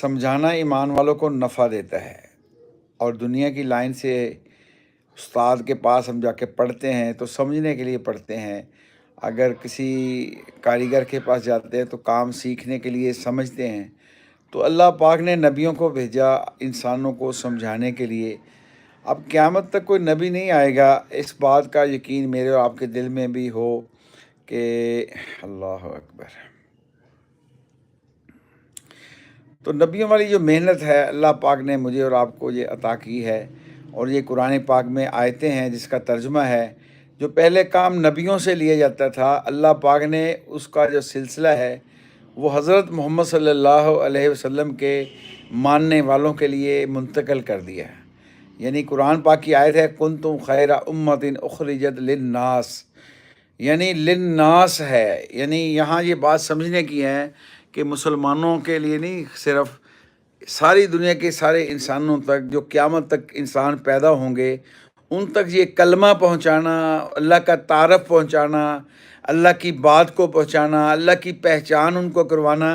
समझाना ईमान वालों को नफ़ा देता है। और दुनिया की लाइन से उस्ताद के पास हम जाके पढ़ते हैं तो समझने के लिए पढ़ते हैं। अगर किसी कारीगर के पास जाते हैं तो काम सीखने के लिए समझते हैं। तो अल्लाह पाक ने नबियों को भेजा इंसानों को समझाने के लिए। अब क़यामत तक कोई नबी नहीं आएगा, इस बात का यकीन मेरे और आपके दिल में भी हो कि अल्लाह अकबर। तो नबियों वाली जो मेहनत है अल्लाह पाक ने मुझे और आपको ये अता की है। और ये कुरान पाक में आयतें हैं जिसका तर्जुमा है। जो पहले काम नबियों से लिया जाता था, अल्लाह पाक ने उसका जो सिलसिला है वो हज़रत मोहम्मद सल्लल्लाहु अलैहि वसल्लम के मानने वालों के लिए मुंतकिल कर दिया है। यानी कुरान पाक की आयत है, कुंतुम खैरा उम्मतिन उखरिजत लिन्नास, यानी लिन्नास है। यानी यहाँ ये बात समझने की है कि मुसलमानों के लिए नहीं, सिर्फ सारी दुनिया के सारे इंसानों तक, जो क़यामत तक इंसान पैदा होंगे उन तक ये कलमा पहुँचाना, अल्लाह का तारफ़ पहुँचाना, अल्लाह की बात को पहुँचाना, अल्लाह की पहचान उनको करवाना,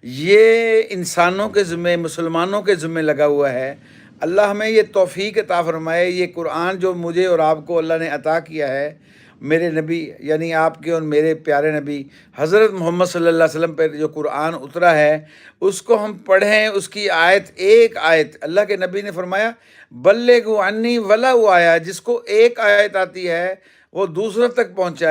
ये इंसानों के ज़िम्मे, मुसलमानों के ज़िम्मे लगा हुआ है। अल्लाह हमें ये तौफ़ीक अता फ़रमाए। ये कुरान जो मुझे और आपको अल्लाह ने अता किया है, मेरे नबी यानी आपके और मेरे प्यारे नबी हज़रत मोहम्मद सल्लल्लाहु अलैहि वसल्लम पर जो कुरान उतरा है, उसको हम पढ़ें। उसकी आयत, एक आयत, अल्लाह के नबी ने फरमाया बल्लिगु अन्नी वला आया, जिसको एक आयत आती है वो दूसरों तक पहुँचाए।